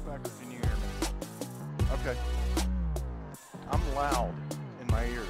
back or can you hear me? Okay. I'm loud in my ears.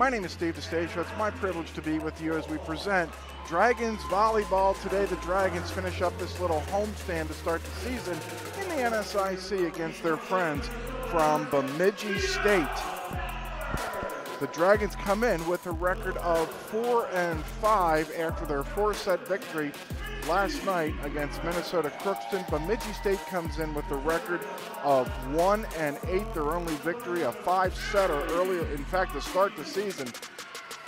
My name is Steve DeStacio. It's my privilege to be with you as we present Dragons volleyball. Today the Dragons finish up this little homestand to start the season in the NSIC against their friends from Bemidji State. The Dragons come in with a record of 4-5 after their 4-set victory last night against Minnesota Crookston. Bemidji State comes in with a record of 1-8. Their only victory, a 5-setter earlier, in fact, to start the season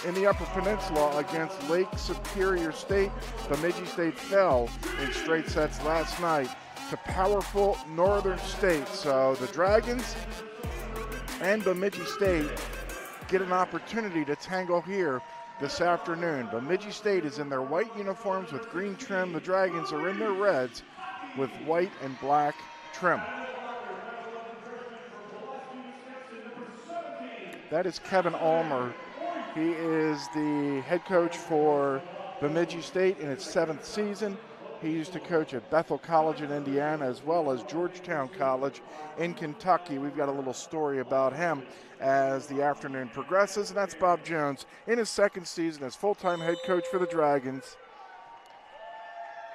in the Upper Peninsula against Lake Superior State. Bemidji State fell in straight sets last night to powerful Northern State. So the Dragons and Bemidji State get an opportunity to tangle here this afternoon. Bemidji State is in their white uniforms with green trim. The Dragons are in their reds with white and black trim. That is Kevin Ulmer. He is the head coach for Bemidji State in its 7th season. He used to coach at Bethel College in Indiana as well as Georgetown College in Kentucky. We've got a little story about him as the afternoon progresses, and that's Bob Jones in his 2nd season as full-time head coach for the Dragons.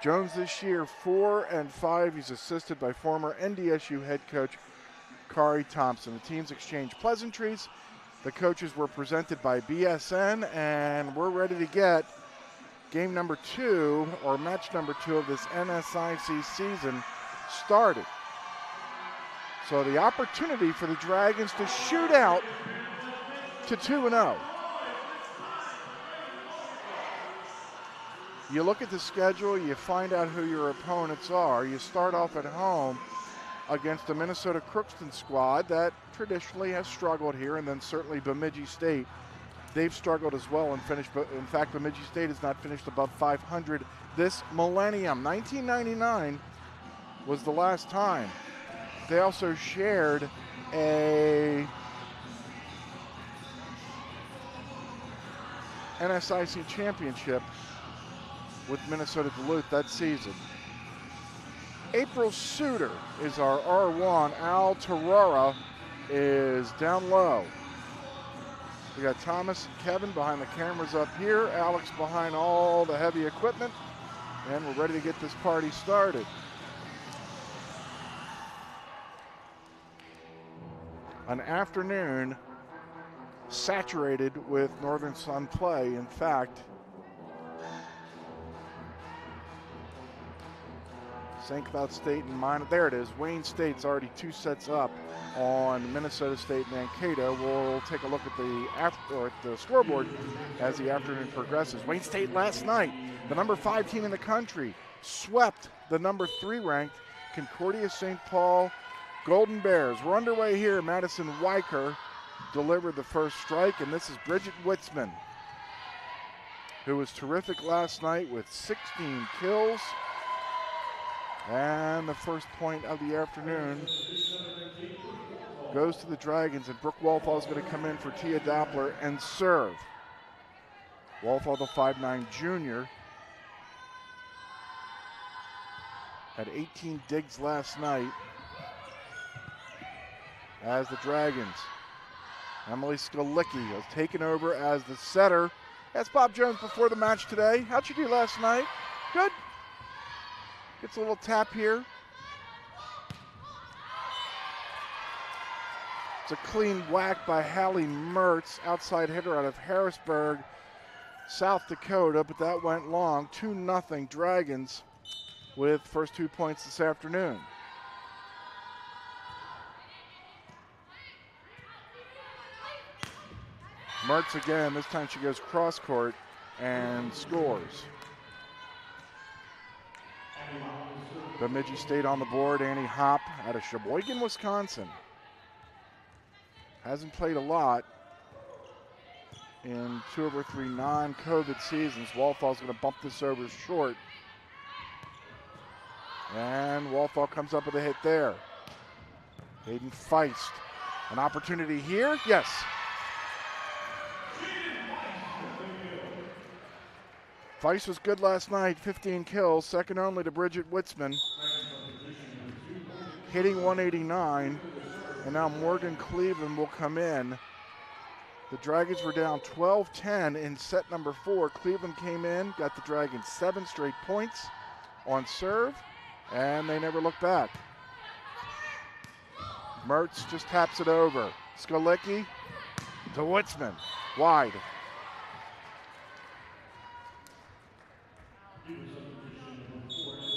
Jones this year 4-5. He's assisted by former NDSU head coach Kari Thompson. The teams exchanged pleasantries. The coaches were presented by BSN, and we're ready to get game number 2, or match number 2 of this NSIC season started. So the opportunity for the Dragons to shoot out to 2-0. You look at the schedule, you find out who your opponents are. You start off at home against the Minnesota Crookston squad that traditionally has struggled here, and then certainly Bemidji State. They've struggled as well and finished, but in fact, Bemidji State has not finished above 500 this millennium. 1999 was the last time. They also shared a NSIC championship with Minnesota Duluth that season. April Suter is our R1. Al Tarara is down low. We got Thomas and Kevin behind the cameras up here, Alex behind all the heavy equipment, and we're ready to get this party started. An afternoon saturated with Northern Sun play. In fact, St. Cloud State and Minot, there it is. Wayne State's already 2 sets up on Minnesota State and Mankato. We'll take a look at the scoreboard as the afternoon progresses. Wayne State last night, the number 5 team in the country, swept the number 3 ranked Concordia St. Paul Golden Bears. We're underway here. Madison Weicker delivered the first strike, and this is Bridget Witzman, who was terrific last night with 16 kills. And the first point of the afternoon goes to the Dragons, and Brooke Walthall is going to come in for Tia Doppler and serve. Walthall, the 5'9" junior, had 18 digs last night as the Dragons. Emily Skolicki has taken over as the setter. That's Bob Jones before the match today. How'd you do last night? Good. Gets a little tap here. It's a clean whack by Hallie Mertz, outside hitter out of Harrisburg, South Dakota, but that went long. 2-0 Dragons with first 2 points this afternoon. Mertz again, this time she goes cross court and scores. Bemidji State on the board. Annie Hopp out of Sheboygan, Wisconsin. Hasn't played a lot in 2 of her 3 non-COVID seasons. Walthall's going to bump this over short. And Walthall comes up with a hit there. Hayden Feist. An opportunity here? Yes. Feist was good last night, 15 kills, second only to Bridget Witzman. Hitting 189, and now Morgan Cleveland will come in The Dragons were down 12-10 in set number 4. Cleveland came in, got the Dragons 7 straight points on serve, and they never looked back. Mertz just taps it over. Skalicki to Witzman, wide.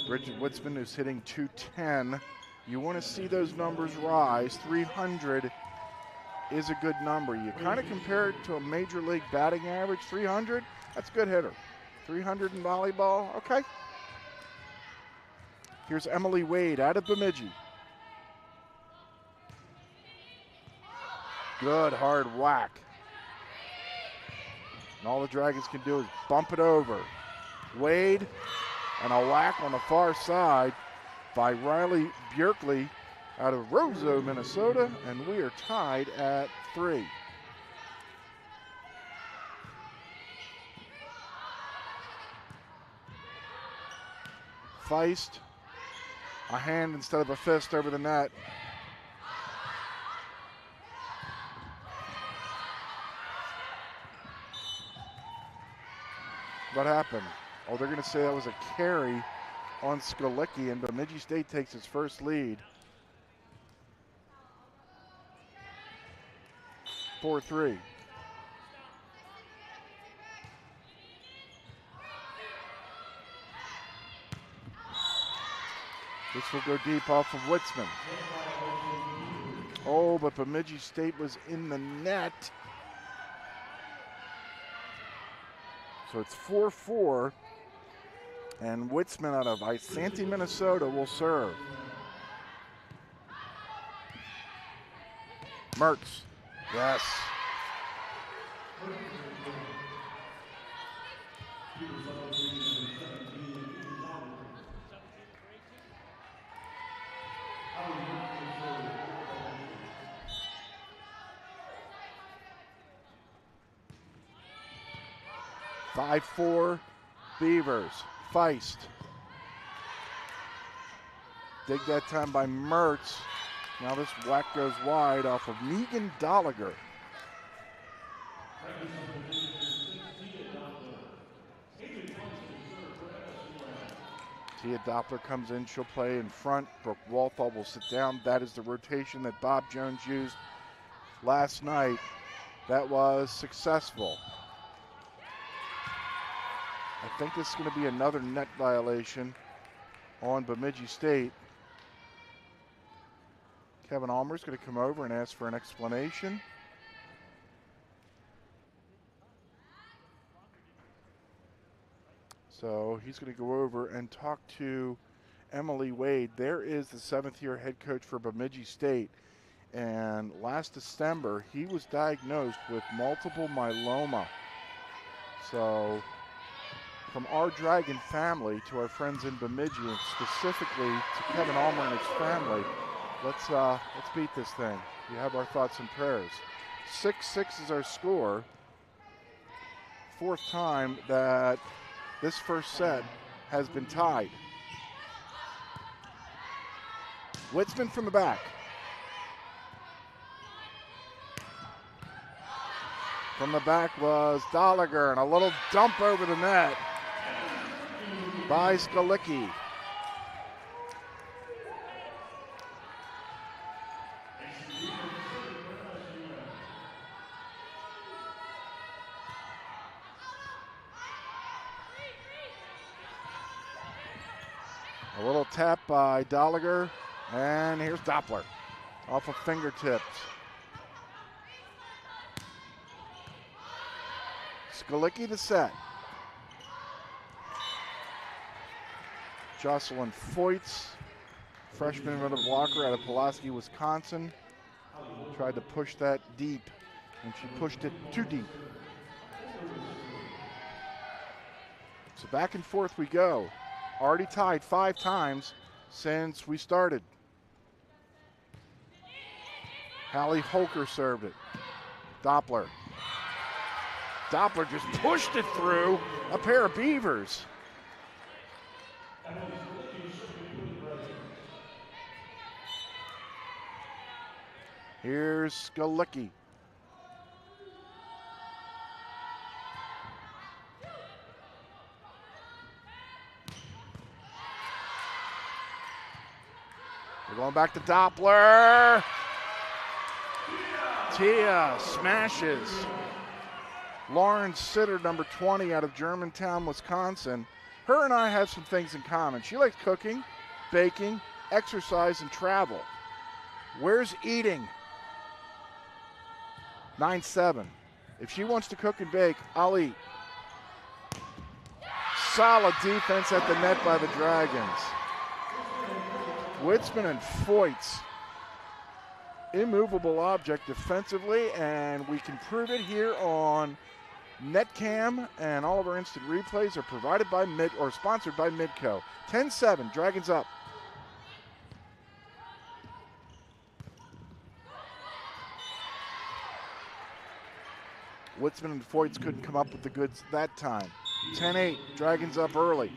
Bridget Witzman, who's hitting .210. You want to see those numbers rise. 300 is a good number. You kind of compare it to a major league batting average. 300, that's a good hitter. 300 in volleyball, okay. Here's Emily Wade out of Bemidji. Good hard whack. And all the Dragons can do is bump it over. Wade, and a whack on the far side by Riley Bjerkley out of Roseau, Minnesota, and we are tied at 3. Feist, a hand instead of a fist over the net. What happened? Oh, they're going to say that was a carry on Skalicki, and Bemidji State takes its first lead. 4-3. This will go deep off of Witzman. Oh, but Bemidji State was in the net. So it's 4-4, and Witzman out of Isanti, Minnesota will serve. Mertz, yes. Five, 4 Beavers. Feist. Dig that time by Mertz. Now this whack goes wide off of Megan Dolliger. Tia Doppler comes in, she'll play in front. Brooke Walthall will sit down. That is the rotation that Bob Jones used last night. That was successful. I think this is going to be another net violation on Bemidji State. Kevin Almer's going to come over and ask for an explanation. So he's going to go over and talk to Emily Wade. There is the 7th-year head coach for Bemidji State. And last December, he was diagnosed with multiple myeloma. So from our Dragon family to our friends in Bemidji, and specifically to Kevin Almer and his family, let's beat this thing. You have our thoughts and prayers. 6-6 is our score. 4th time that this first set has been tied. Witzman from the back. From the back was Dolliger, and a little dump over the net by Skalicki. A little tap by Dolliger, and here's Doppler off of fingertips. Skalicki to set. Jocelyn Foyts, freshman run blocker out of Pulaski, Wisconsin, tried to push that deep, and she pushed it too deep. So back and forth we go. Already tied 5 times since we started. Hallie Holker served it. Doppler. Doppler just pushed it through a pair of Beavers. Here's Skalicki. We're going back to Doppler. Tia smashes. Lauren Sitter, number 20 out of Germantown, Wisconsin. Her and I have some things in common. She likes cooking, baking, exercise, and travel. Where's eating? 9-7. If she wants to cook and bake, I'll eat. Solid defense at the net by the Dragons. Witzman and Foyt's immovable object defensively, and we can prove it here on Netcam, and all of our instant replays are provided by sponsored by Midco. 10-7, Dragons up. Witzman and Foyt's couldn't come up with the goods that time. 10-8, Dragons up early.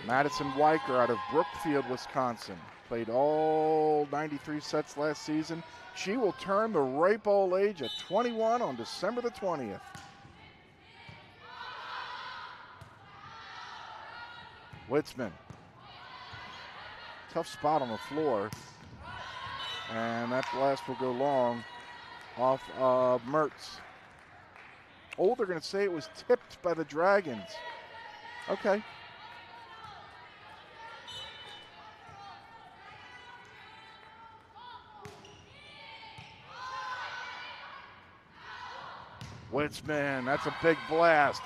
Madison Weicker out of Brookfield, Wisconsin. Played all 93 sets last season. She will turn the ripe old age at 21 on December the 20th. Witzman. Tough spot on the floor. And that blast will go long off of Mertz. Oh, they're going to say it was tipped by the Dragons. Okay. Witzman, that's a big blast.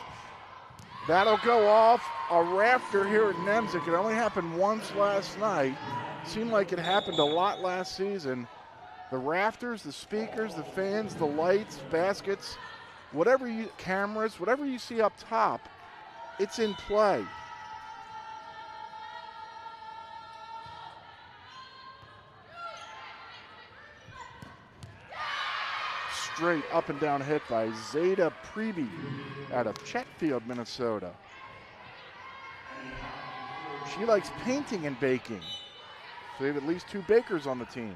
That'll go off a rafter here at Nemzik. It only happened once last night. Seemed like it happened a lot last season. The rafters, the speakers, the fans, the lights, baskets, cameras, whatever you see up top, it's in play. Straight up and down hit by Zeta Preby out of Chetfield, Minnesota. She likes painting and baking. So we have at least 2 bakers on the team.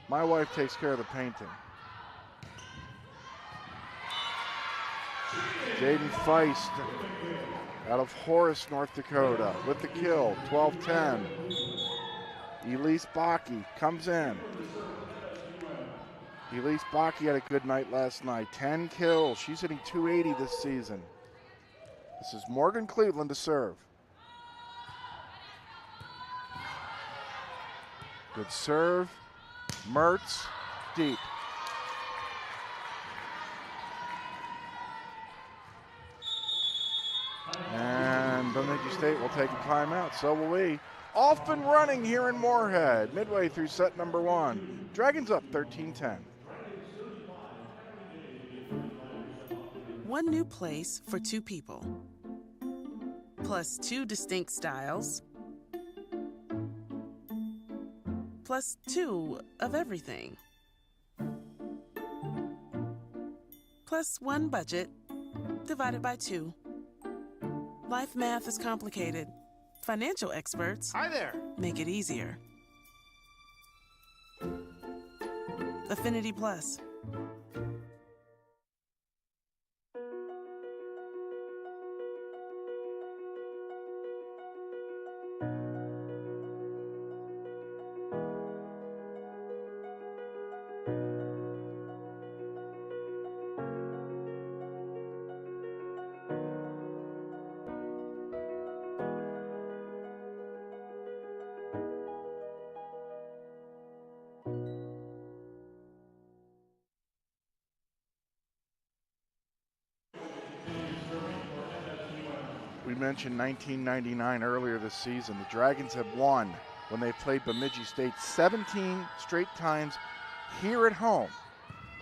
My wife takes care of the painting. Jaden Feist out of Horace, North Dakota with the kill, 12-10. Elise Bakke comes in. Elise Bakke had a good night last night. 10 kills. She's hitting .280 this season. This is Morgan Cleveland to serve. Good serve. Mertz, deep. And Bemidji State will take a timeout. So will we. Off and running here in Moorhead. Midway through set number 1. Dragons up 13-10. One new place for 2 people, plus 2 distinct styles, plus 2 of everything, plus 1 budget divided by 2. Life math is complicated. Financial experts Hi there. make it easier. Affinity Plus. We mentioned 1999 earlier this season. The Dragons have won when they played Bemidji State 17 straight times here at home.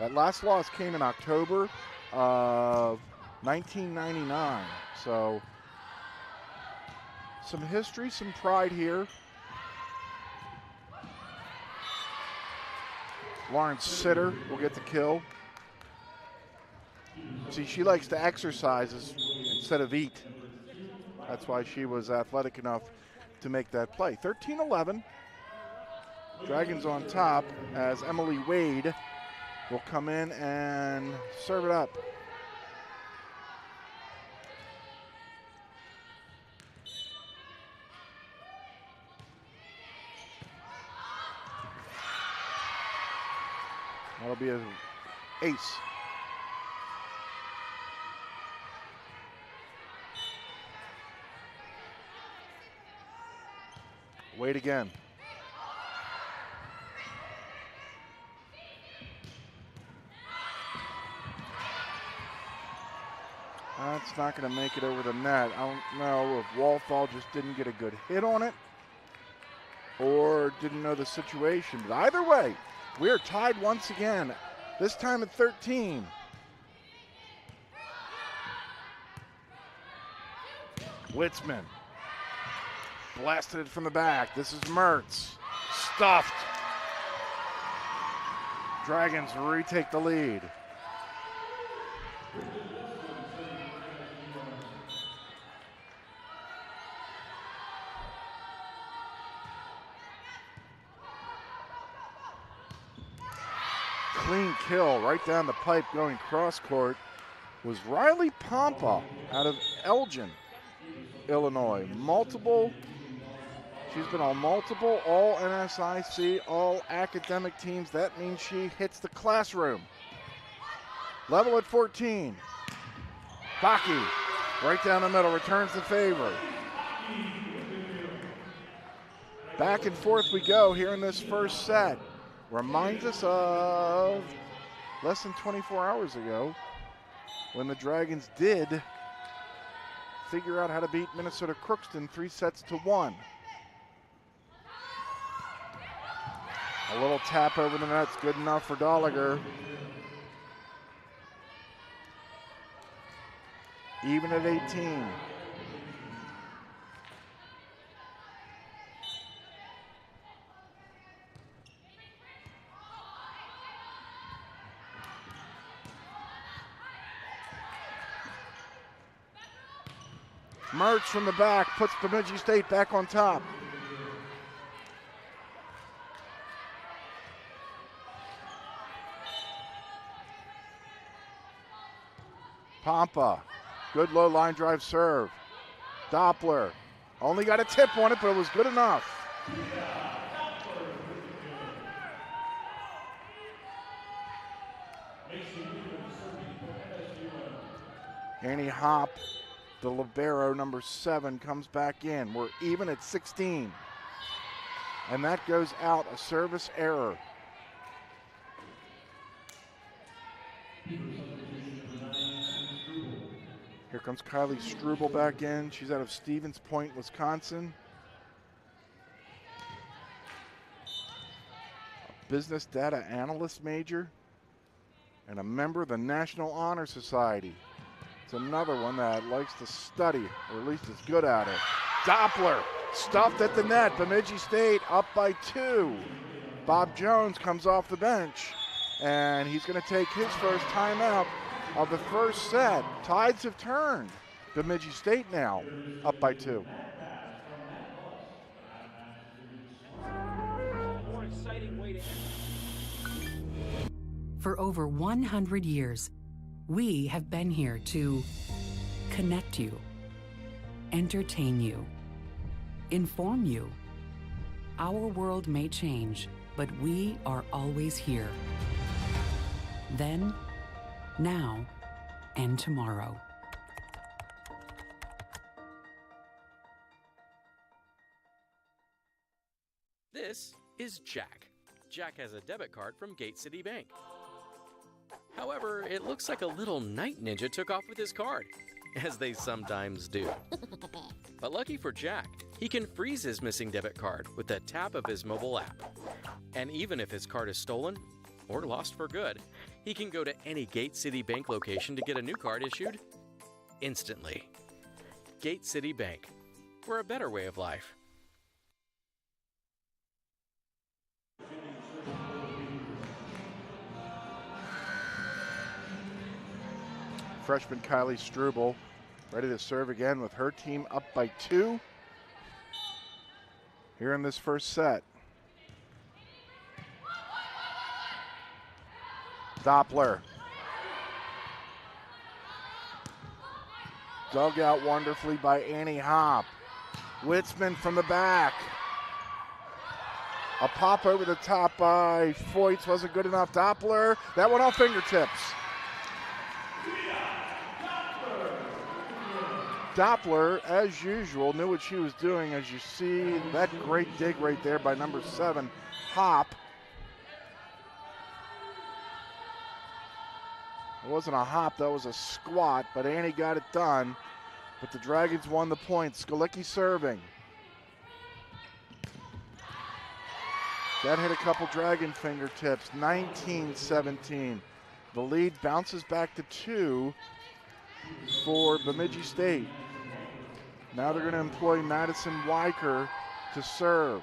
That last loss came in October of 1999. So some history, some pride here. Lawrence Sitter will get the kill. See, she likes to exercise instead of eat. That's why she was athletic enough to make that play. 13-11. Dragons on top as Emily Wade will come in and serve it up. That'll be an ace. Wait again. That's not going to make it over the net. I don't know if Wallfall just didn't get a good hit on it or didn't know the situation. But either way, we are tied once again, this time at 13. Witzman blasted it from the back. This is Mertz. Stuffed. Dragons retake the lead. Clean kill right down the pipe going cross court was Riley Pompa out of Elgin, Illinois. She's been on multiple all NSIC, all academic teams. That means she hits the classroom. Level at 14. Baki right down the middle, returns the favor. Back and forth we go here in this first set. Reminds us of less than 24 hours ago when the Dragons did figure out how to beat Minnesota Crookston 3-1. A little tap over the net's good enough for Dolliger. Even at 18. Mertz from the back puts Bemidji State back on top. Pompa, good low line drive serve. Doppler, only got a tip on it, but it was good enough. Annie Hopp, the libero, number 7, comes back in. We're even at 16. And that goes out, a service error. Here comes Kylie Struble back in. She's out of Stevens Point, Wisconsin. A business data analyst major and a member of the National Honor Society. It's another one that likes to study, or at least is good at it. Doppler stuffed at the net. Bemidji State up by 2. Bob Jones comes off the bench, and he's going to take his first timeout of the first set. Tides have turned. Bemidji State now up by 2. For over 100 years, we have been here to connect you, entertain you, inform you. Our world may change, but we are always here. Then, now, and tomorrow. This is Jack. Jack has a debit card from Gate City Bank. However, it looks like a little night ninja took off with his card, as they sometimes do. But lucky for Jack, he can freeze his missing debit card with the tap of his mobile app. And even if his card is stolen or lost for good, he can go to any Gate City Bank location to get a new card issued instantly. Gate City Bank, for a better way of life. Freshman Kylie Struble ready to serve again with her team up by 2 here in this first set. Doppler. Dug out wonderfully by Annie Hopp. Witzman from the back. A pop over the top by Foyts wasn't good enough. Doppler, that one off fingertips. Doppler, as usual, knew what she was doing. As you see, that great dig right there by number 7, Hop. It wasn't a hop, that was a squat, but Annie got it done. But the Dragons won the point. Skalicki serving. That hit a couple Dragon fingertips, 19-17. The lead bounces back to 2 for Bemidji State. Now they're going to employ Madison Weicker to serve.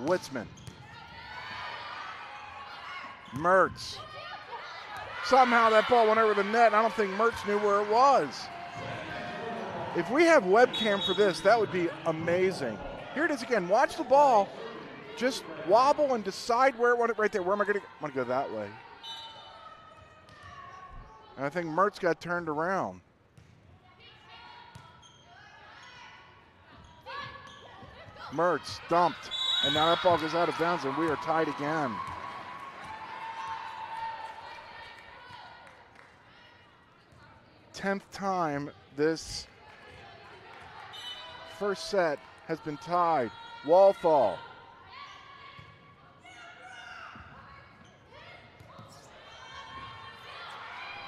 Witzman. Mertz. Somehow that ball went over the net. I don't think Mertz knew where it was. If we have webcam for this, that would be amazing. Here it is again. Watch the ball just wobble and decide where it went. Right there. Where am I going to? I want to go that way. And I think Mertz got turned around. Mertz dumped. And now that ball goes out of bounds, and we are tied again. Tenth time this first set has been tied. Walthall.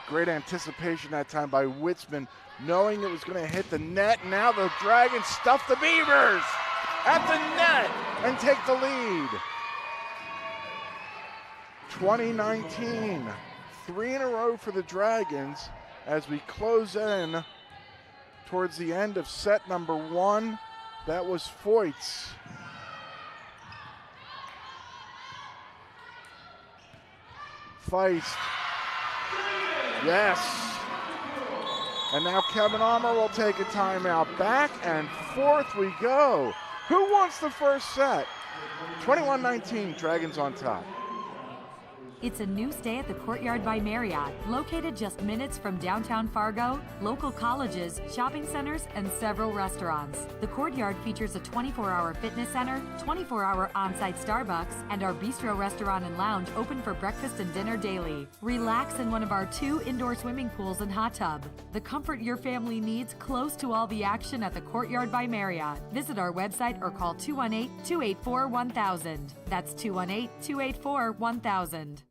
Great anticipation that time by Witzman, knowing it was going to hit the net. Now the Dragons stuff the Beavers at the net and take the lead. 2019, 3 in a row for the Dragons as we close in towards the end of set number 1. That was Foyts. Feist. Yes. And now Kevin Armour will take a timeout. Back and forth we go. Who wants the first set? 21-19, Dragons on top. It's a new stay at the Courtyard by Marriott, located just minutes from downtown Fargo, local colleges, shopping centers, and several restaurants. The Courtyard features a 24-hour fitness center, 24-hour on-site Starbucks, and our bistro restaurant and lounge open for breakfast and dinner daily. Relax in one of our 2 indoor swimming pools and hot tub. The comfort your family needs, close to all the action at the Courtyard by Marriott. Visit our website or call 218-284-1000. That's 218-284-1000.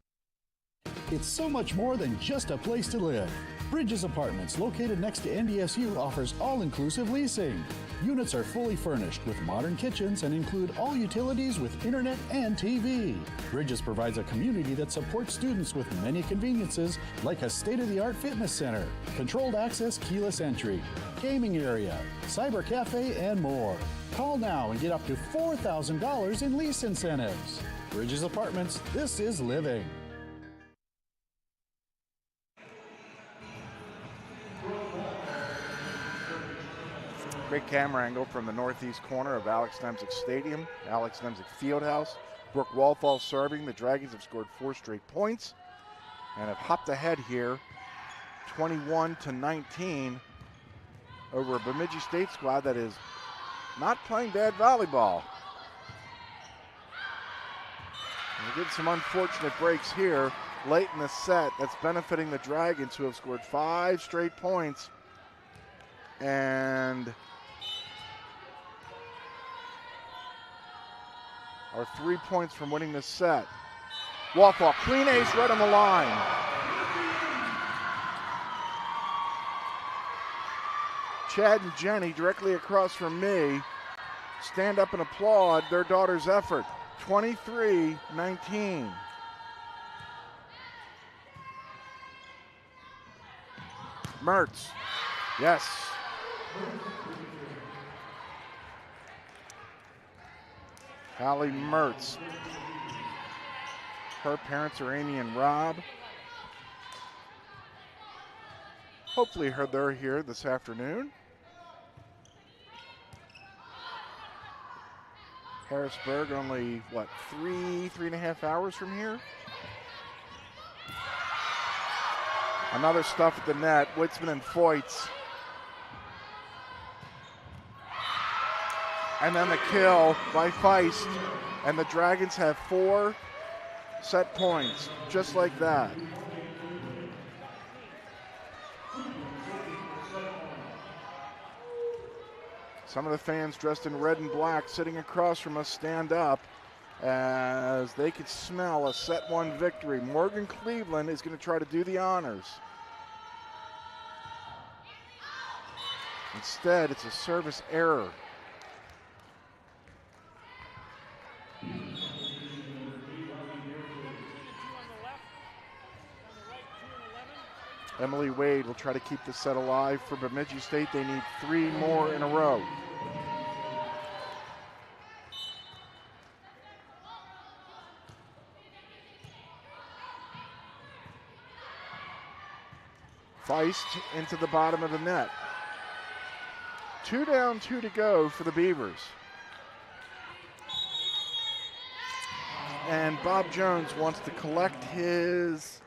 It's so much more than just a place to live. Bridges Apartments, located next to NDSU, offers all-inclusive leasing. Units are fully furnished with modern kitchens and include all utilities with internet and TV. Bridges provides a community that supports students with many conveniences like a state-of-the-art fitness center, controlled access keyless entry, gaming area, cyber cafe, and more. Call now and get up to $4,000 in lease incentives. Bridges Apartments, this is living. Great camera angle from the northeast corner of Alex Nemzik Stadium, Alex Nemzik Fieldhouse. Brooke Walthall serving. The Dragons have scored 4 straight points and have hopped ahead here 21-19 over a Bemidji State squad that is not playing bad volleyball. And we get some unfortunate breaks here late in the set. That's benefiting the Dragons, who have scored 5 straight points and are 3 points from winning this set. Walthall, clean ace right on the line. Chad and Jenny directly across from me stand up and applaud their daughter's effort. 23-19. Mertz, yes. Hallie Mertz. Her parents are Amy and Rob. Hopefully they're here this afternoon. Harrisburg only, what, 3.5 hours from here? Another stuff at the net. Witzman and Foyts. And then the kill by Feist. And the Dragons have 4 set points, just like that. Some of the fans dressed in red and black sitting across from us stand up as they could smell a set 1 victory. Morgan Cleveland is going to try to do the honors. Instead, it's a service error. Emily Wade will try to keep the set alive for Bemidji State. They need 3 more in a row. Feist into the bottom of the net. 2 down, 2 to go for the Beavers. And Bob Jones wants to collect his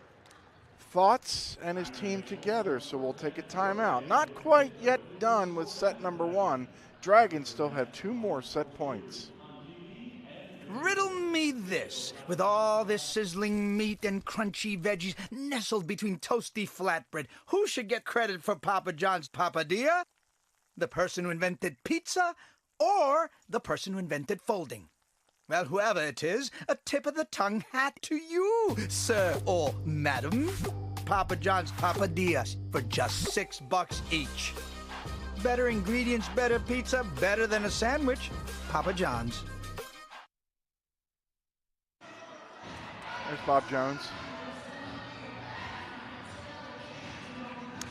thoughts and his team together, so we'll take a timeout. Not quite yet done with set number 1. Dragons still have 2 more set points. Riddle me this. With all this sizzling meat and crunchy veggies nestled between toasty flatbread, who should get credit for Papa John's papadilla? The person who invented pizza or the person who invented folding? Well, whoever it is, a tip of the tongue hat to you, sir or madam. Papa John's papadillas for just $6 each. Better ingredients, better pizza, better than a sandwich. Papa John's. There's Bob Jones.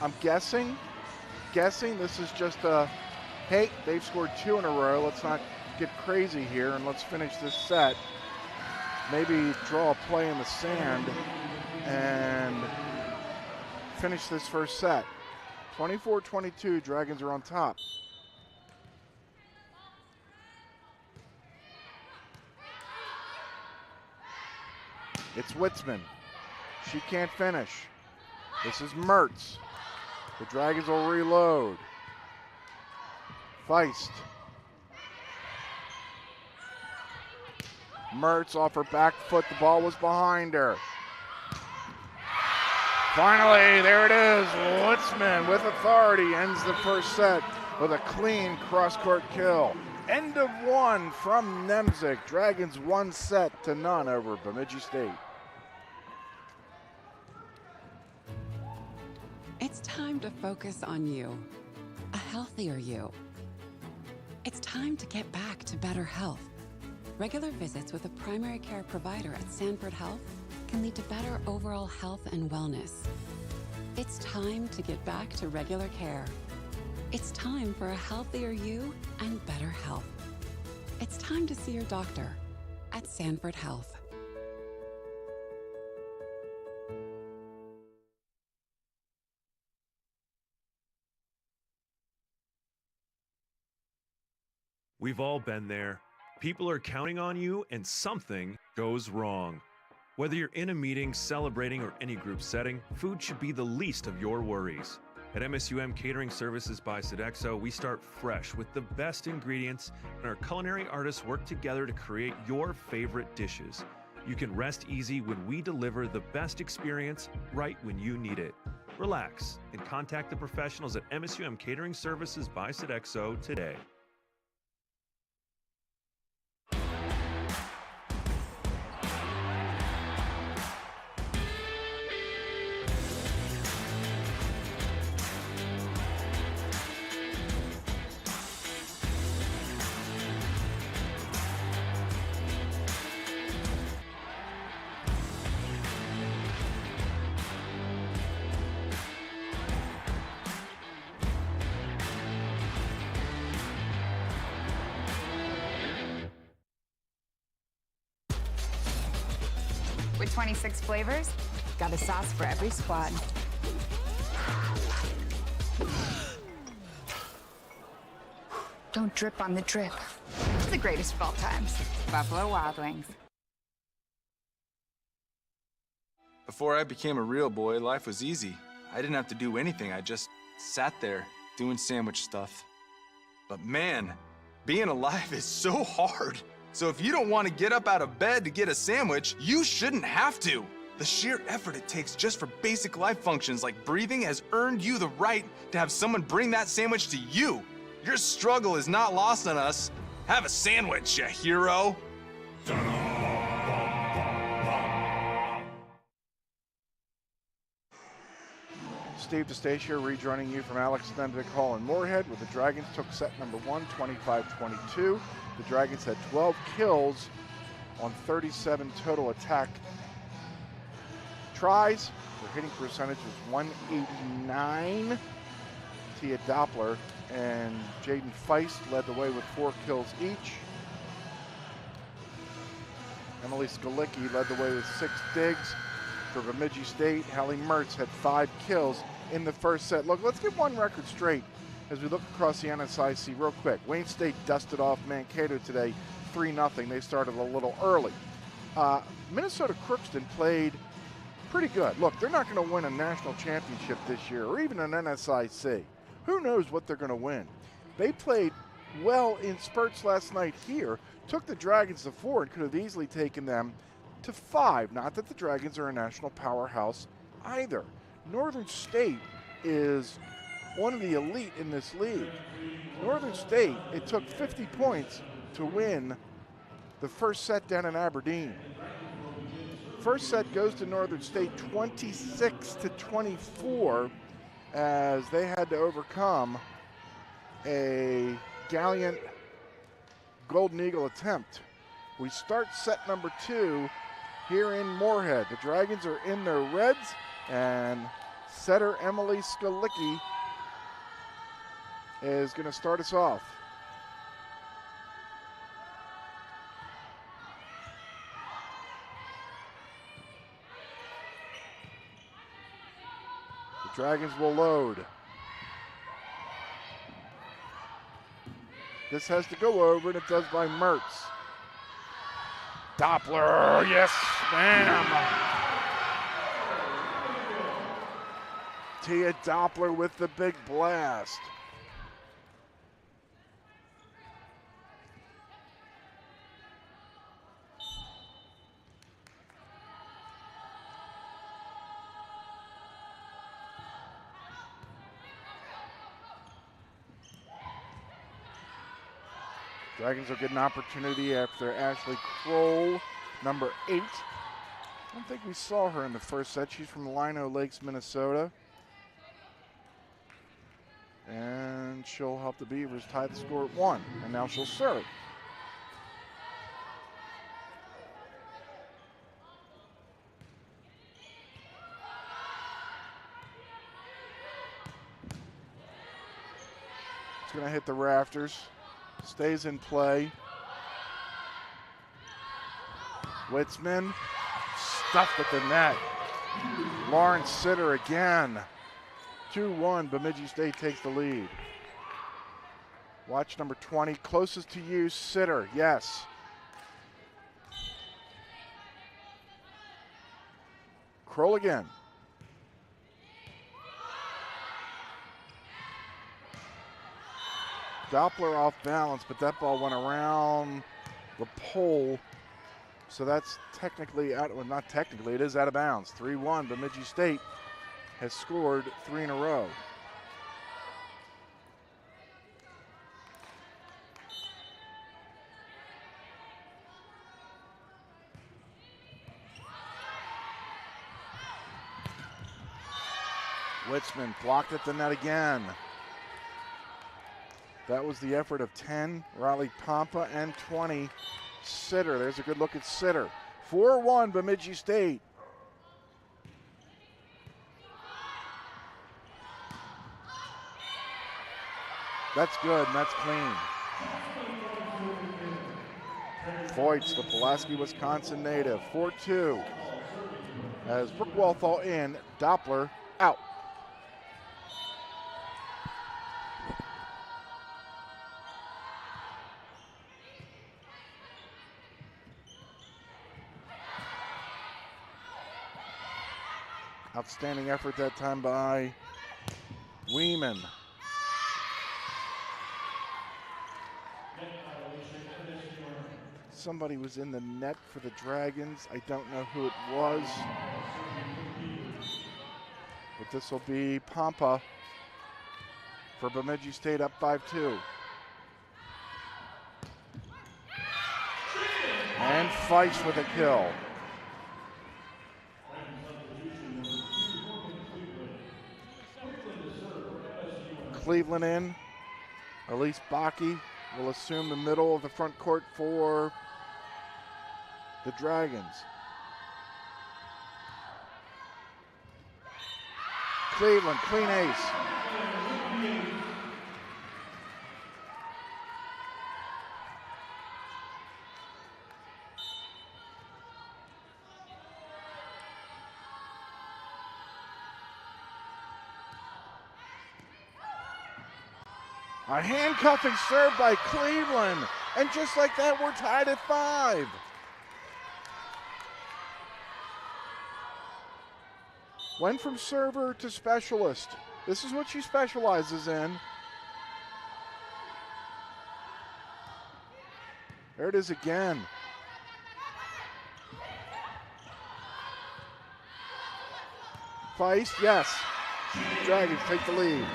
I'm guessing this is just a, hey, they've scored 2 in a row. Let's not get crazy here and let's finish this set. Maybe draw a play in the sand and finish this first set. 24-22, Dragons are on top. It's Witzman. She can't finish. This is Mertz. The Dragons will reload. Feist. Mertz off her back foot. The ball was behind her. Finally, there it is. Witzman with authority ends the first set with a clean cross-court kill. End of 1 from Nemzik. Dragons 1 set to none over Bemidji State. It's time to focus on you, a healthier you. It's time to get back to better health. Regular visits with a primary care provider at Sanford Health can lead to better overall health and wellness. It's time to get back to regular care. It's time for a healthier you and better health. It's time to see your doctor at Sanford Health. We've all been there. People are counting on you and something goes wrong. Whether you're in a meeting, celebrating, or any group setting, food should be the least of your worries. At MSUM Catering Services by Sodexo, we start fresh with the best ingredients, and our culinary artists work together to create your favorite dishes. You can rest easy when we deliver the best experience right when you need it. Relax and contact the professionals at MSUM Catering Services by Sodexo today. With 26 flavors, got a sauce for every squad. Don't drip on the drip. It's the greatest of all times. Buffalo Wild Wings. Before I became a real boy, life was easy. I didn't have to do anything. I just sat there doing sandwich stuff. But man, being alive is so hard. So if you don't want to get up out of bed to get a sandwich, you shouldn't have to. The sheer effort it takes just for basic life functions like breathing has earned you the right to have someone bring that sandwich to you. Your struggle is not lost on us. Have a sandwich, you hero. Steve DeStacia rejoining you from Alex Stendick Hall in Moorhead, where the Dragons took set number 1, 25-22. The Dragons had 12 kills on 37 total attack tries. Their hitting percentage was 189. Tia Doppler and Jaden Feist led the way with 4 kills each. Emily Skalicki led the way with 6 digs. For Bemidji State, Hallie Mertz had 5 kills in the first set. Look, let's get one record straight as we look across the NSIC real quick. Wayne State dusted off Mankato today 3-0. They started a little early. Minnesota Crookston played pretty good. Look, they're not going to win a national championship this year or even an NSIC. Who knows what they're going to win? They played well in spurts last night here, took the Dragons to 4 and could have easily taken them to 5. Not that the Dragons are a national powerhouse either. Northern State is one of the elite in this league. Northern State, it took 50 points to win the first set down in Aberdeen. First set goes to Northern State 26-24 as they had to overcome a gallant Golden Eagle attempt. We start set number 2 here in Moorhead. The Dragons are in their reds, and setter Emily Skalicki is going to start us off. The Dragons will load. This has to go over, and it does by Mertz. Doppler, yes, ma'am. Tia Doppler with the big blast. Dragons will get an opportunity after Ashley Kroll, number 8. I don't think we saw her in the first set. She's from Lino Lakes, Minnesota. And she'll help the Beavers tie the score at 1. And now she'll serve. It's going to hit the rafters. Stays in play. Witzman stuffed at the net. Lawrence Sitter again. 2-1, Bemidji State takes the lead. Watch number 20, closest to you, Sitter, yes. Kroll again. Doppler off balance, but that ball went around the pole. So that's technically out, well, not technically, it is out of bounds. 3-1, Bemidji State has scored 3 in a row. Witzman blocked at the net again. That was the effort of 10, Riley Pompa, and 20, Sitter. There's a good look at Sitter. 4-1, Bemidji State. That's good, and that's clean. Voits, the Pulaski, Wisconsin native, 4-2. As Brooke Walthall in, Doppler out. Outstanding effort that time by Weeman. Somebody was in the net for the Dragons. I don't know who it was. But this will be Pampa for Bemidji State, up 5-2. And Feist with a kill. Cleveland in. Elise Bakke will assume the middle of the front court for the Dragons. Cleveland, clean ace. A handcuffing serve by Cleveland. And just like that, we're tied at 5. Went from server to specialist. This is what she specializes in. There it is again. Feist, yes. Dragons take the lead.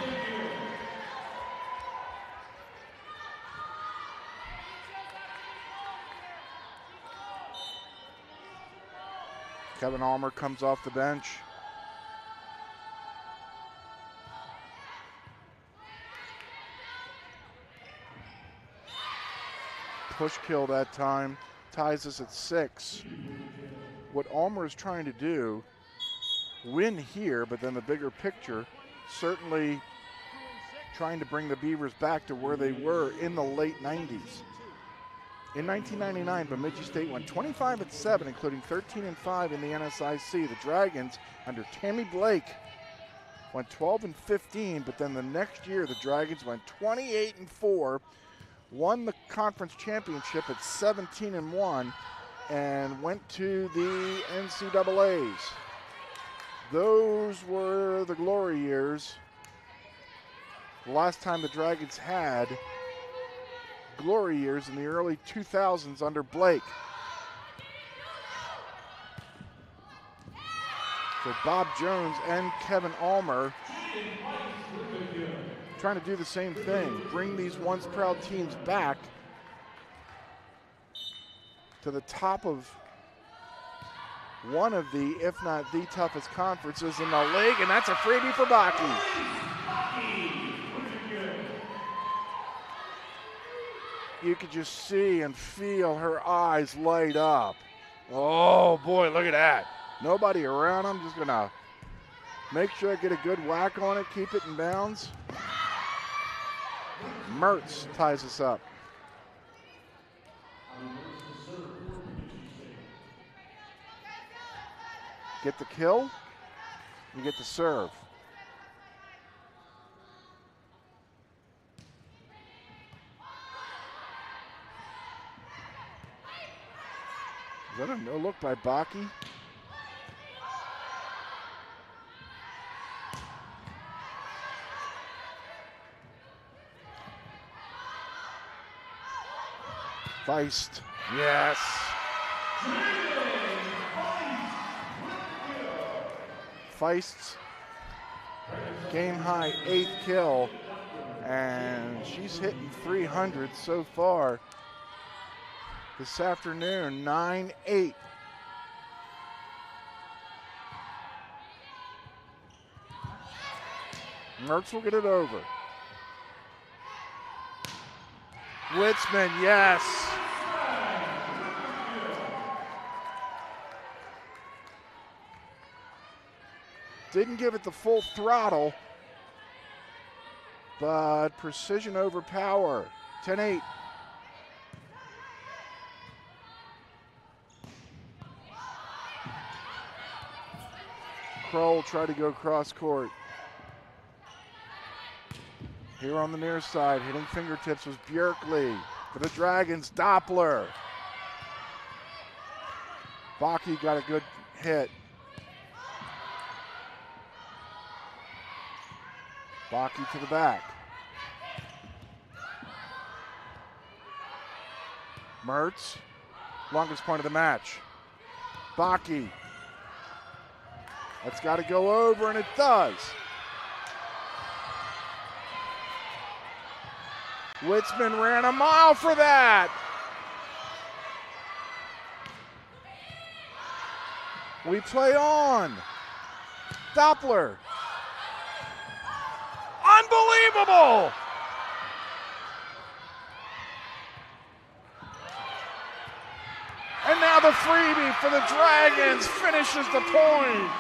Kevin Almer comes off the bench. Push kill that time, ties us at 6. What Almer is trying to do, win here, but then the bigger picture, certainly trying to bring the Beavers back to where they were in the late 90s. In 1999, Bemidji State went 25-7, including 13-5 in the NSIC. The Dragons, under Tammy Blake, went 12-15, but then the next year the Dragons went 28-4, won the conference championship at 17-1, and went to the NCAAs. Those were the glory years. The last time the Dragons had glory years in the early 2000s under Blake. So Bob Jones and Kevin Almer trying to do the same thing, bring these once proud teams back to the top of one of the, if not the toughest conferences in the league, and that's a freebie for Bakke. You could just see and feel her eyes light up. Oh boy, look at that. Nobody around. I'm just gonna make sure I get a good whack on it, keep it in bounds. Mertz ties us up. Get the kill, you get the serve. Is that a no look by Bakke? Feist, yes. Feist's game high 8th kill, and she's hitting 300 so far this afternoon, 9-8. Mertz will get it over. Witzman, yes. Didn't give it the full throttle, but precision over power. 10-8. Kroll tried to go cross court. Here on the near side, hitting fingertips was Bjerkley. For the Dragons, Doppler. Bakke got a good hit. Baki to the back. Mertz, longest point of the match. Baki. That's got to go over, and it does. Witzman ran a mile for that. We play on. Doppler. Unbelievable! And now the freebie for the Dragons finishes the point.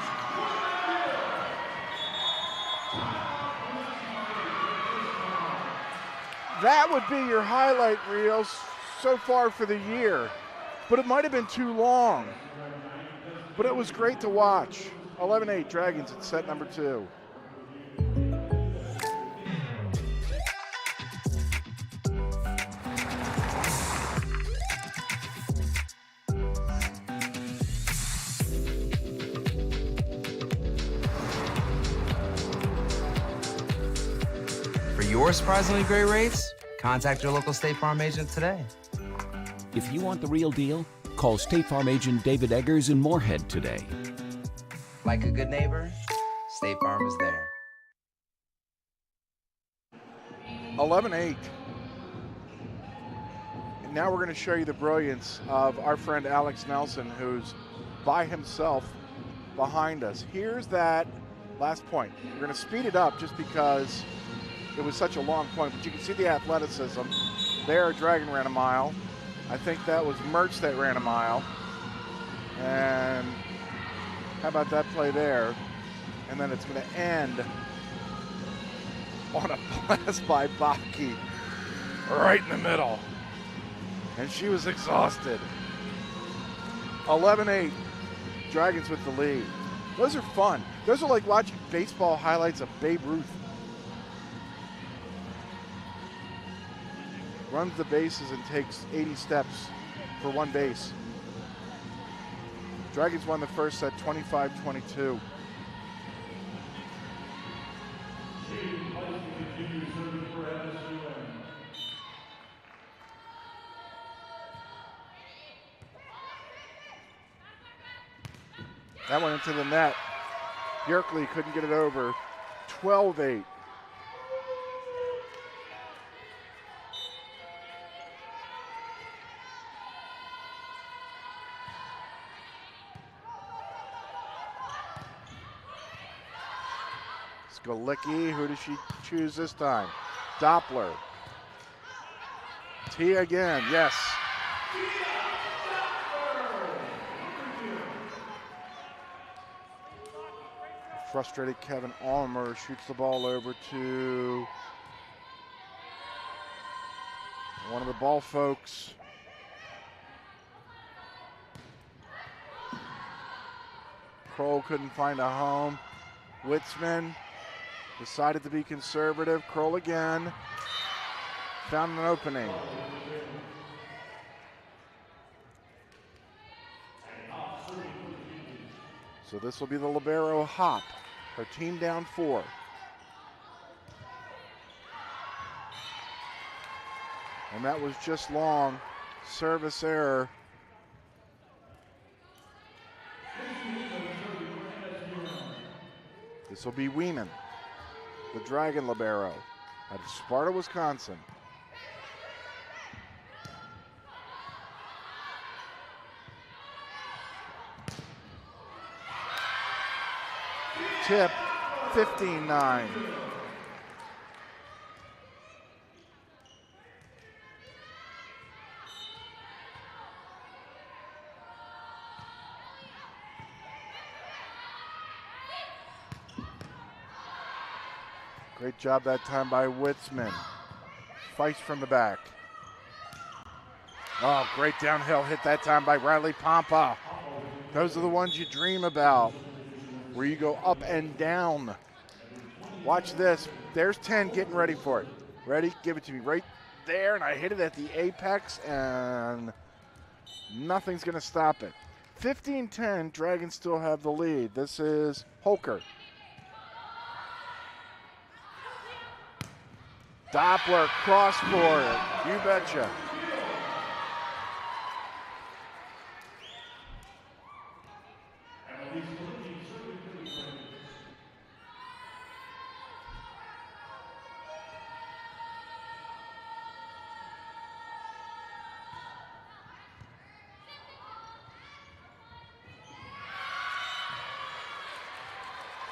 That would be your highlight reel so far for the year, but it might have been too long. But it was great to watch. 11-8 Dragons at set number 2. For your surprisingly great rates, contact your local State Farm agent today. If you want the real deal, call State Farm agent David Eggers in Moorhead today. Like a good neighbor, State Farm is there. 11-8. And now we're going to show you the brilliance of our friend Alex Nelson, who's by himself behind us. Here's that last point. We're going to speed it up just because it was such a long point, but you can see the athleticism. There, Dragon ran a mile. I think that was Mertz that ran a mile. And how about that play there? And then it's going to end on a blast by Baki right in the middle. And she was exhausted. 11-8, Dragons with the lead. Those are fun. Those are like watching baseball highlights of Babe Ruth. Runs the bases and takes 80 steps for one base. Dragons won the first set 25-22. That went into the net. Bjerkley couldn't get it over. 12-8. Skolicki, who does she choose this time? Doppler. T again, yes. Frustrated Kevin Ulmer shoots the ball over to one of the ball folks. Kroll couldn't find a home. Witzman decided to be conservative. Kroll again. Found an opening. So this will be the libero hop. Her team down 4. And that was just long. Service error. This will be Weeman, the Dragon libero, out of Sparta, Wisconsin. Tip, 15-9. Great job that time by Witzman. Feist from the back. Oh, great downhill hit that time by Riley Pompa. Those are the ones you dream about, where you go up and down. Watch this. There's 10 getting ready for it. Ready? Give it to me right there, and I hit it at the apex, and nothing's going to stop it. 15-10, Dragons still have the lead. This is Holker. Doppler cross court. You betcha.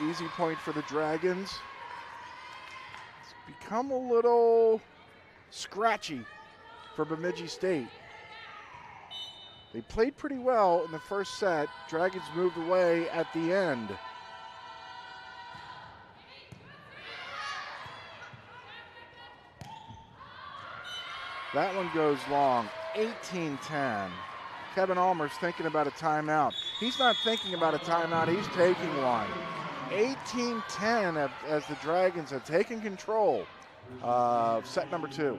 Easy point for the Dragons. It's become a little scratchy for Bemidji State. They played pretty well in the first set. Dragons moved away at the end. That one goes long, 18-10. Kevin Allmer's thinking about a timeout. He's not thinking about a timeout, he's taking one. 18-10 as the Dragons have taken control of set number 2.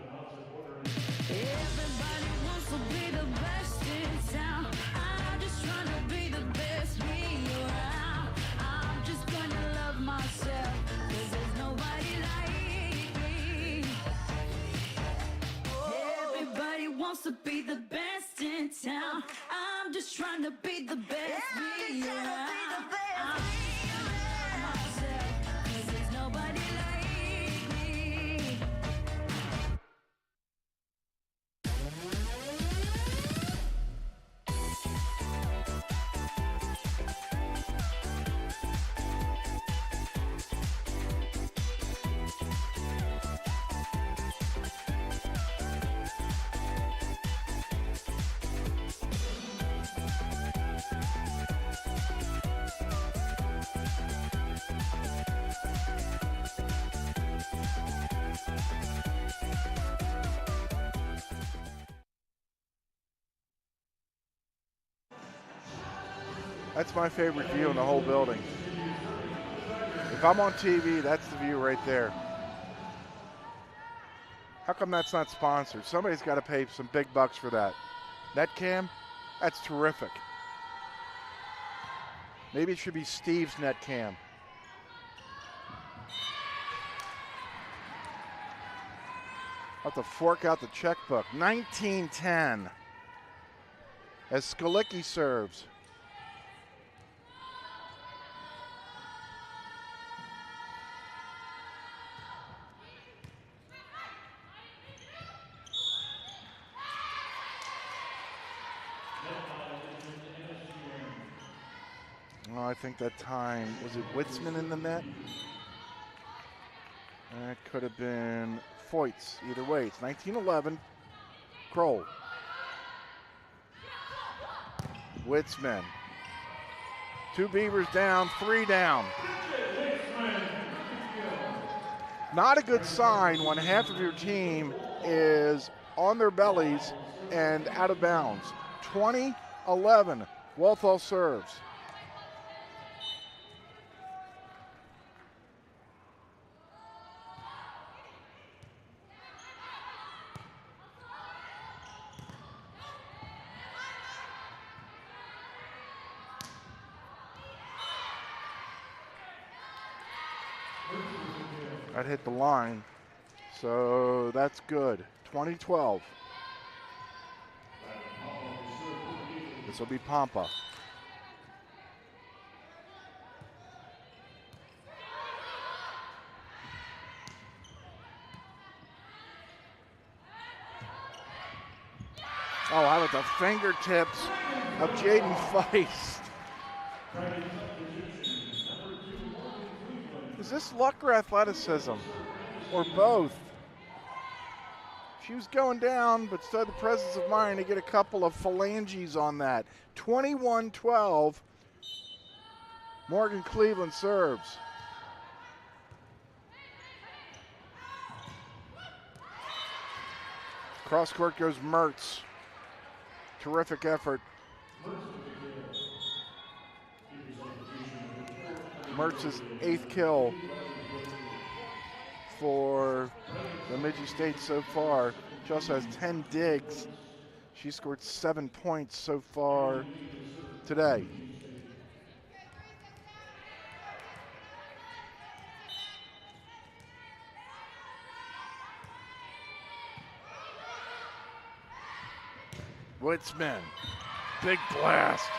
Wants to be the best in town. I'm just trying to be the best. Me around. I'm myself, 'cause there's nobody like me. That's my favorite view in the whole building. If I'm on TV, that's the view right there. How come that's not sponsored? Somebody's got to pay some big bucks for that. Netcam, that's terrific. Maybe it should be Steve's Netcam. I'll have to fork out the checkbook. 19-10 as Skalicki serves. Oh, I think that time, was it Witzman in the net? That could have been Foyts. Either way, it's 19-11. Kroll. Witzman. 2 Beavers down, 3 down. Not a good sign when half of your team is on their bellies and out of bounds. 20-11. Walthall serves. That hit the line, so that's good. 20-12. This will be Pampa. Oh, how about the fingertips of Jaden Feist? Is this luck or athleticism? Or both? She was going down, but still had the presence of mind to get a couple of phalanges on that. 21-12. Morgan Cleveland serves. Cross court goes Mertz. Terrific effort. Mertz's 8th kill for Bemidji State so far. She also has 10 digs. She scored 7 points so far today. Blitzman. Big blast.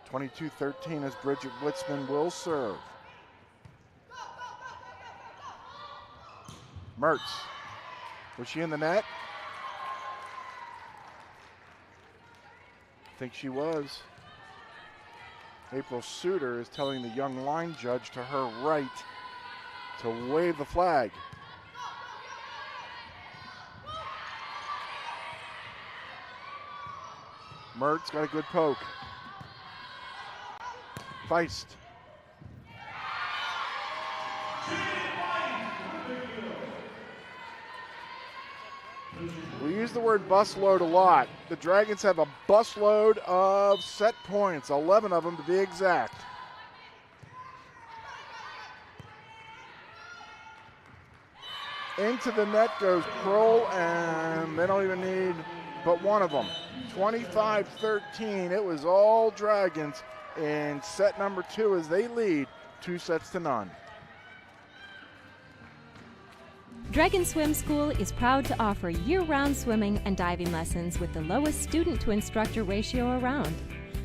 (22-13) as Bridget Blitzman will serve. Mertz. Was she in the net? I think she was. April Suter is telling the young line judge to her right to wave the flag. Mertz got a good poke. Feist. We use the word busload a lot. The Dragons have a busload of set points, 11 of them to be exact. Into the net goes Kroll, and they don't even need but one of them. 25-13, it was all Dragons in set number 2 as they lead 2-0. Dragon Swim School is proud to offer year-round swimming and diving lessons with the lowest student-to-instructor ratio around.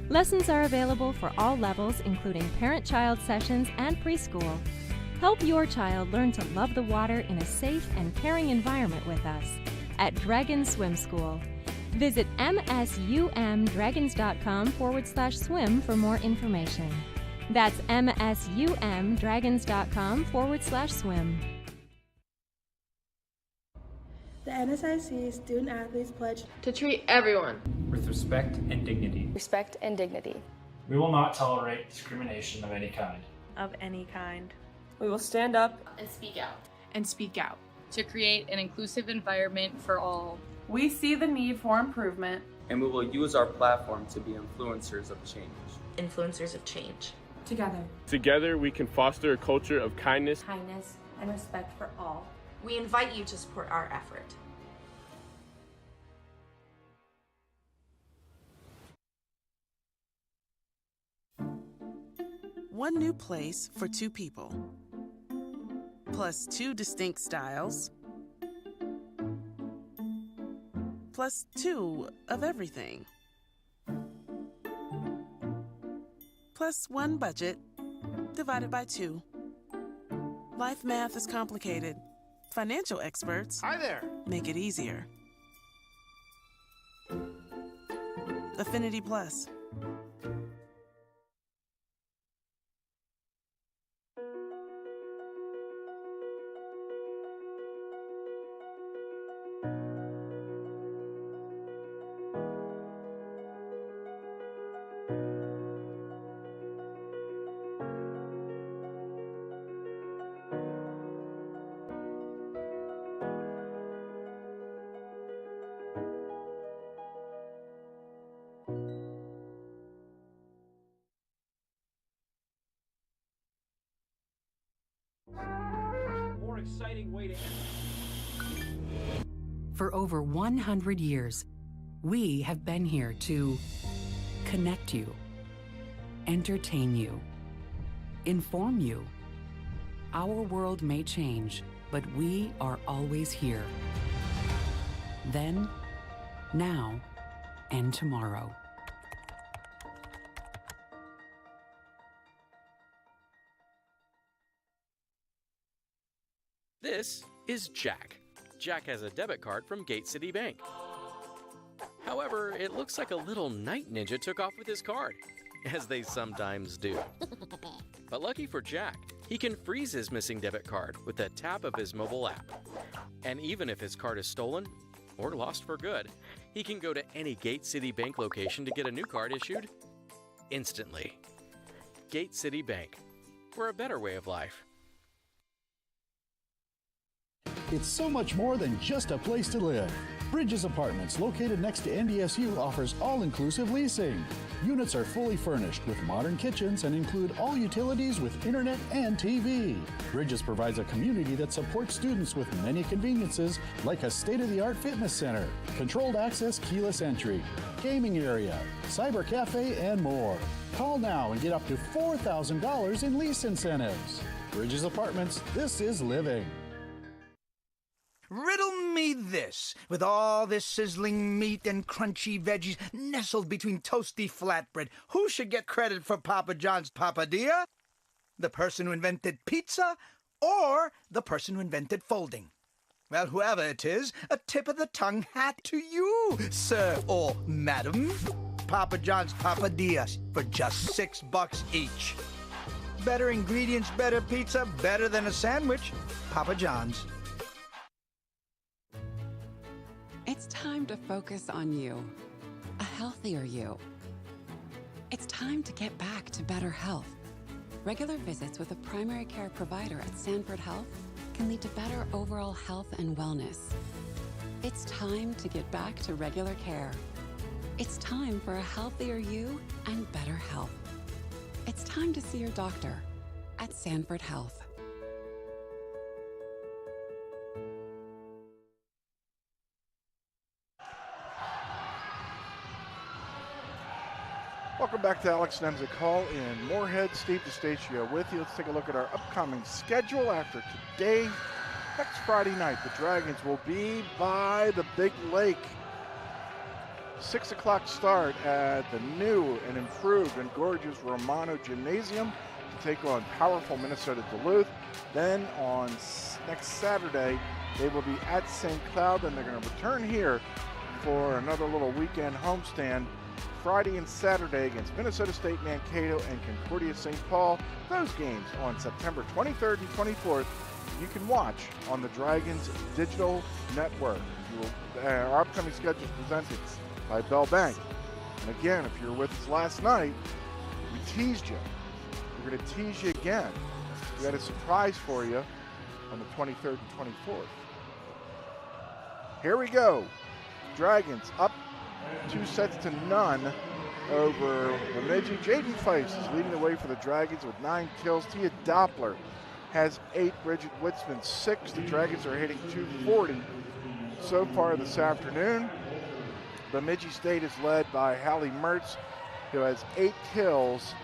Lessons are available for all levels, including parent-child sessions and preschool. Help your child learn to love the water in a safe and caring environment with us at Dragon Swim School. Visit msumdragons.com/swim for more information. That's msumdragons.com/swim. The NSIC Student Athletes pledge to treat everyone with respect and dignity. Respect and dignity. We will not tolerate discrimination of any kind. Of any kind. We will stand up and speak out. And speak out. To create an inclusive environment for all. We see the need for improvement. And we will use our platform to be influencers of change. Influencers of change. Together. Together we can foster a culture of kindness, and respect for all. We invite you to support our effort. One new place for two people, plus two distinct styles, plus two of everything, plus one budget divided by two. Life math is complicated. Financial experts make it easier. Affinity Plus. More exciting way to end. For over 100 years, we have been here to connect you, entertain you, inform you. Our world may change, but we are always here. Then, now, and tomorrow. This is Jack. Jack has a debit card from Gate City Bank. However, it looks like a little night ninja took off with his card, as they sometimes do. But lucky for Jack, he can freeze his missing debit card with a tap of his mobile app. And even if his card is stolen or lost for good, he can go to any Gate City Bank location to get a new card issued instantly. Gate City Bank, for a better way of life. It's so much more than just a place to live. Bridges Apartments, located next to NDSU, offers all-inclusive leasing. Units are fully furnished with modern kitchens and include all utilities with internet and TV. Bridges provides a community that supports students with many conveniences like a state-of-the-art fitness center, controlled access keyless entry, gaming area, cyber cafe, and more. Call now and get up to $4,000 in lease incentives. Bridges Apartments, this is living. Riddle me this, with all this sizzling meat and crunchy veggies nestled between toasty flatbread, who should get credit for Papa John's papadilla? The person who invented pizza or the person who invented folding? Well, whoever it is, a tip of the tongue hat to you, sir or madam. Papa John's papadillas for just $6 each. Better ingredients, better pizza, better than a sandwich. Papa John's. It's time to focus on you, a healthier you. It's time to get back to better health. Regular visits with a primary care provider at Sanford Health can lead to better overall health and wellness. It's time to get back to regular care. It's time for a healthier you and better health. It's time to see your doctor at Sanford Health. Welcome back to Alex Nemzik Hall in Moorhead. Steve DeStacio with you. Let's take a look at our upcoming schedule after today. Next Friday night, the Dragons will be by the Big Lake. 6 o'clock start at the new and improved and gorgeous Romano Gymnasium to take on powerful Minnesota Duluth. Then on next Saturday, they will be at St. Cloud, and they're going to return here for another little weekend homestand Friday and Saturday against Minnesota State Mankato and Concordia St. Paul. Those games on September 23rd and 24th you can watch on the Dragons Digital Network. Our upcoming schedule is presented by Bell Bank. And again, if you were with us last night, we teased you. We're going to tease you again. We got a surprise for you on the 23rd and 24th. Here we go. Dragons up 2-0 over Bemidji. Jaden Feist is leading the way for the Dragons with 9 kills. Tia Doppler has 8. Bridget Witzman 6. The Dragons are hitting 240 so far this afternoon. Bemidji State is led by Hallie Mertz, who has 8 kills.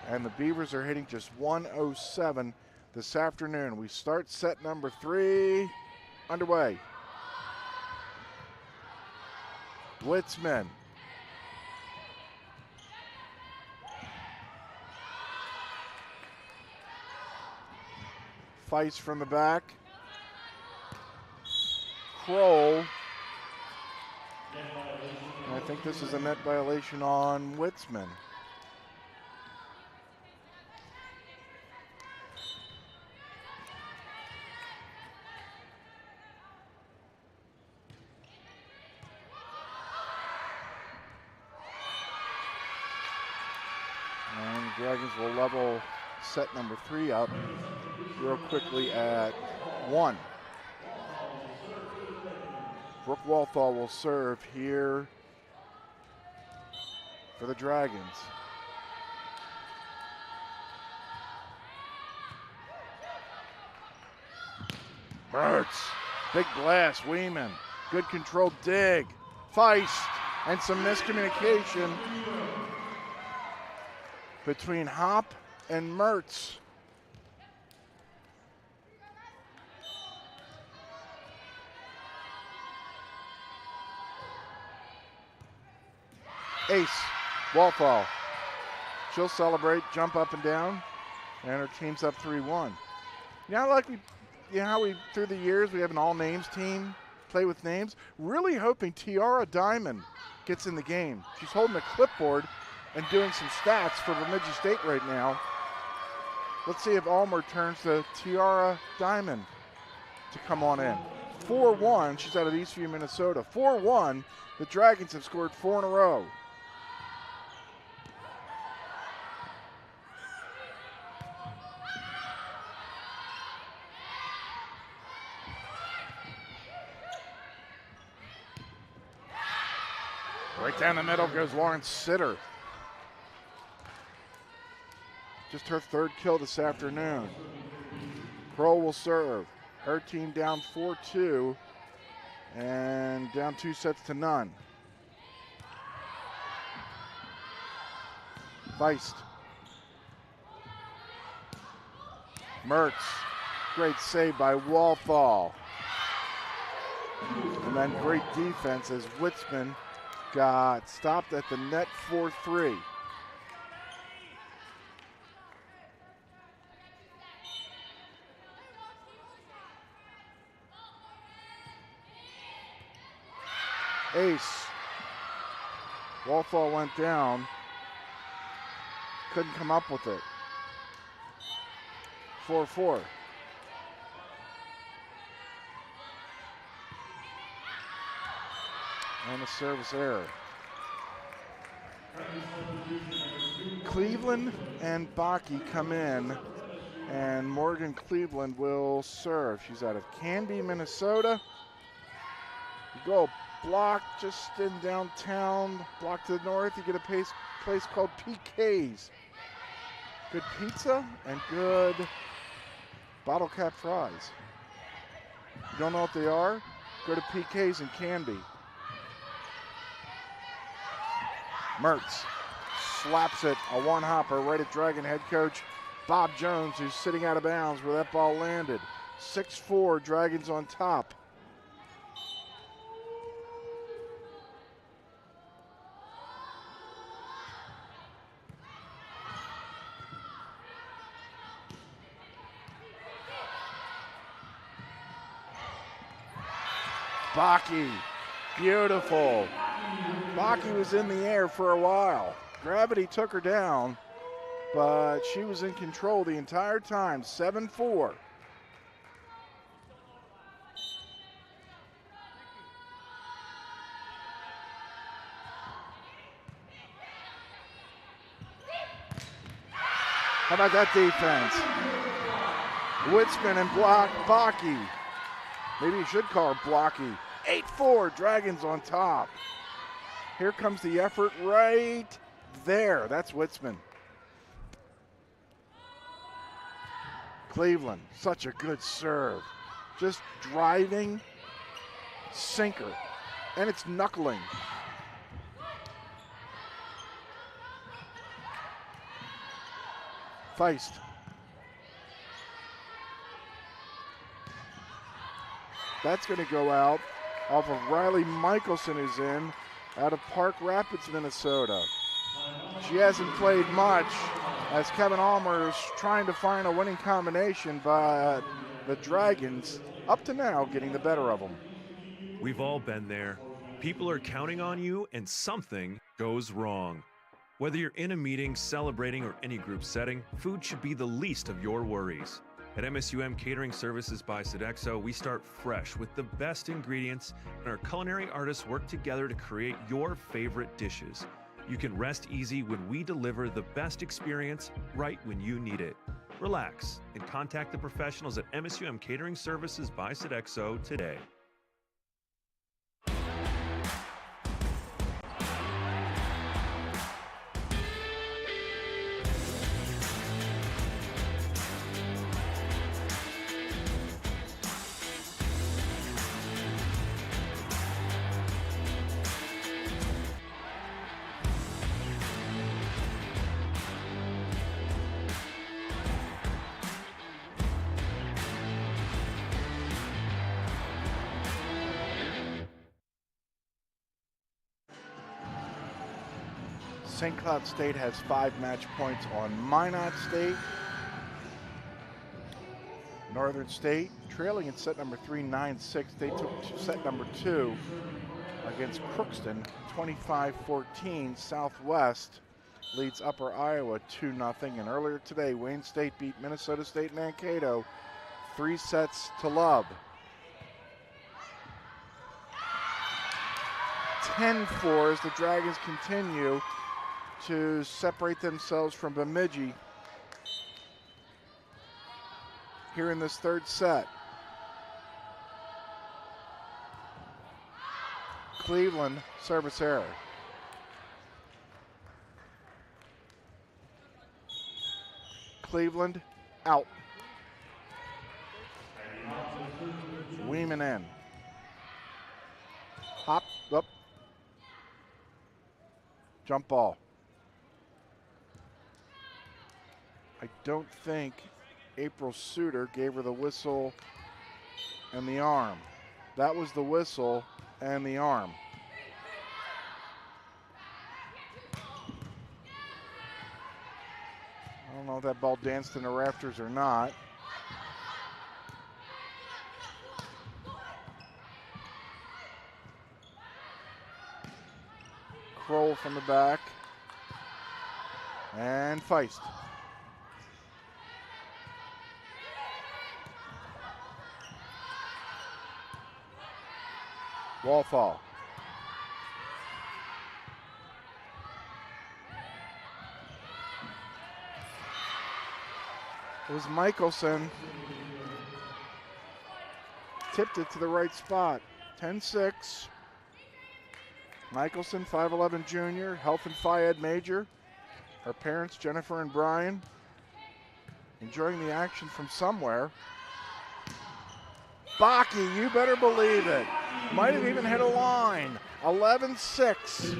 And the Beavers are hitting just 107 this afternoon. We start set number 3 underway. Blitzman. Feist from the back. Kroll. And I think this is a net violation on Witzman. And the Dragons will level set number 3 up real quickly at 1. Brooke Walthall will serve here for the Dragons. Mertz, big blast, Weeman, good controlled dig, Feist, and some miscommunication between Hop and Mertz. Ace, Walthall. She'll celebrate, jump up and down, and her team's up 3-1. How we through the years we have an all names team, play with names. Really hoping Tiara Diamond gets in the game. She's holding a clipboard and doing some stats for Bemidji State right now. Let's see if Ulmer turns to Tiara Diamond to come on in. 4-1, she's out of Eastview, Minnesota. 4-1, the Dragons have scored 4 in a row. Right down the middle goes Lauren Sitter. Just her third kill this afternoon. Kroll will serve. Her team down 4-2 and down 2-0. Feist. Mertz. Great save by Walthall. And then great defense as Witzman got stopped at the net 4-3. Ace. Walthall went down. Couldn't come up with it. 4-4. And a service error. Cleveland and Bakke come in, and Morgan Cleveland will serve. She's out of Canby, Minnesota. Go block just in downtown, block to the north. You get a place called PK's. Good pizza and good bottle cap fries. You don't know what they are? Go to PK's in Canby. Mertz slaps it, a one-hopper right at Dragon head coach Bob Jones, who's sitting out of bounds where that ball landed. 6-4, Dragons on top. Bakke, beautiful. Bakke was in the air for a while. Gravity took her down, but she was in control the entire time. 7-4. How about that defense? Witzman and block Bakke. Maybe you should call her Blocky. 8-4, Dragons on top. Here comes the effort right there. That's Witzman. Cleveland, such a good serve. Just driving, sinker, and it's knuckling. Feist. That's going to go out off of Riley Michelson, who's in out of Park Rapids, Minnesota. She hasn't played much as Kevin Allmer is trying to find a winning combination, but the Dragons, up to now, getting the better of them. We've all been there. People are counting on you and something goes wrong. Whether you're in a meeting, celebrating, or any group setting, food should be the least of your worries. At MSUM Catering Services by Sodexo, we start fresh with the best ingredients, and our culinary artists work together to create your favorite dishes. You can rest easy when we deliver the best experience right when you need it. Relax and contact the professionals at MSUM Catering Services by Sodexo today. St. Cloud State has 5 match points on Minot State. Northern State trailing in set number 3, 9-6. They took set number 2 against Crookston, 25-14. Southwest leads Upper Iowa 2-0. And earlier today, Wayne State beat Minnesota State Mankato 3-0. 10-4 as the Dragons continue to separate themselves from Bemidji here in this third set. Cleveland, service error. Cleveland out. Weeman in. Hop, up. Jump ball. I don't think April Suter gave her the whistle and the arm. That was the whistle and the arm. I don't know if that ball danced in the rafters or not. Kroll from the back. And Feist. Wall fall. It was Michelson. Tipped it to the right spot. 10-6. Michelson, 5'11" junior, Health and Phi-Ed major. Her parents, Jennifer and Brian, enjoying the action from somewhere. Bakke, you better believe it. Might have even hit a line. 11-6.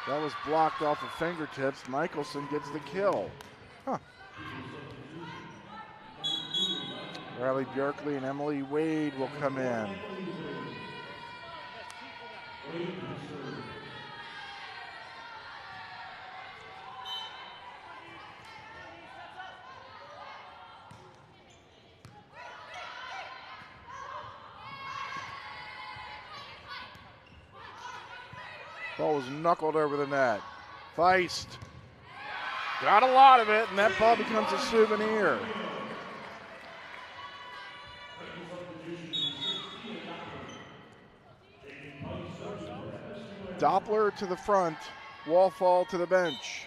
That was blocked off of fingertips. Michelson gets the kill. Huh. Riley Bjerkley and Emily Wade will come in. Ball was knuckled over the net. Feist got a lot of it, and that ball becomes a souvenir. Doppler to the front, Wallfall to the bench.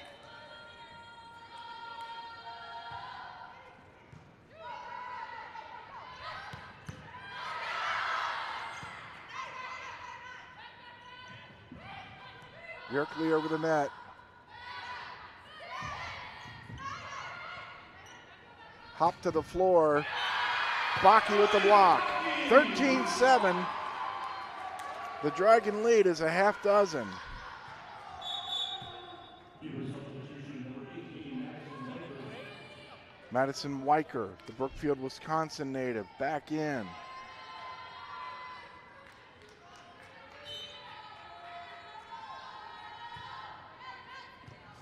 Bjerkley over the net. Hop to the floor. Bakke with the block. 13-7. The Dragon lead is a half dozen. Madison Weicker, the Brookfield, Wisconsin native, back in.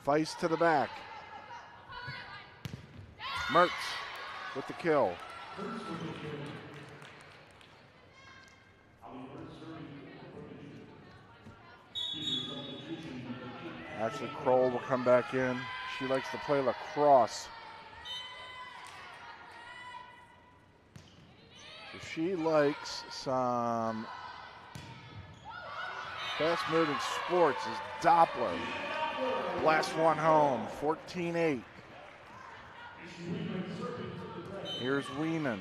Feist to the back. Mertz with the kill. Ashley Kroll will come back in. She likes to play lacrosse. So she likes some fast-moving sports. Is Doppler. Last one home, 14-8. Here's Weeman.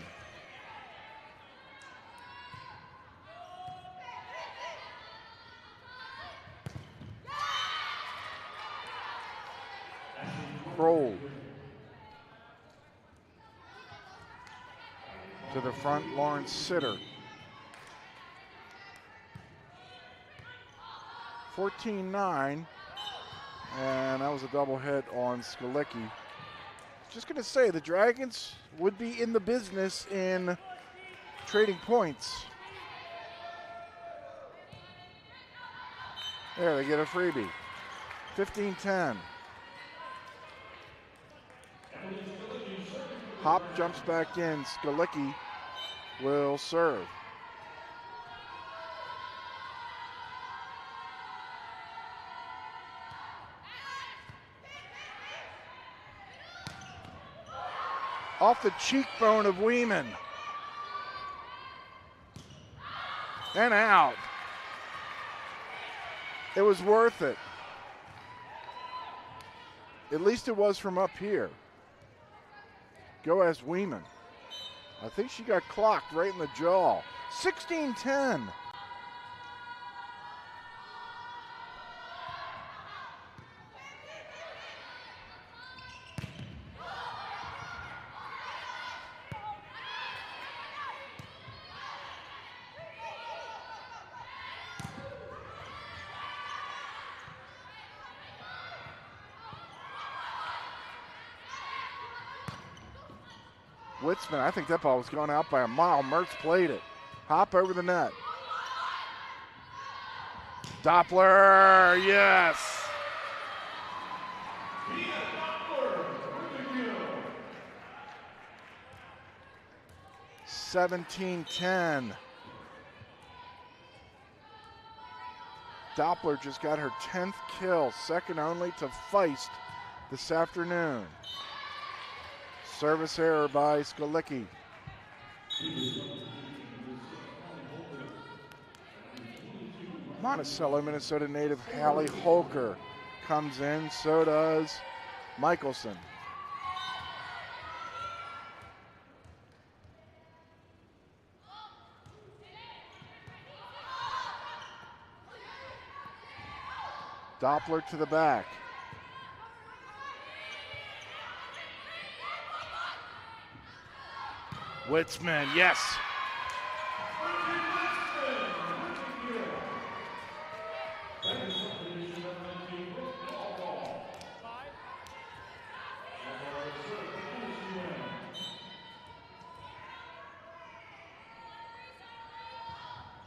Kroll to the front, Lawrence Sitter. 14-9, and that was a double hit on Skalicki. Just going to say, the Dragons would be in the business in trading points. There, they get a freebie. 15-10. Hop jumps back in. Skalicki will serve. Off the cheekbone of Weeman. And out. It was worth it. At least it was from up here. Go as Weeman. I think she got clocked right in the jaw. 16-10. Witzman, I think that ball was going out by a mile. Mertz played it. Hop over the net. Doppler, yes. $17-10. Doppler just got her 10th kill, second only to Feist this afternoon. Service error by Skolicki. Monticello, Minnesota native Hallie Holker comes in, so does Michelson. Doppler to the back. Witzman, yes.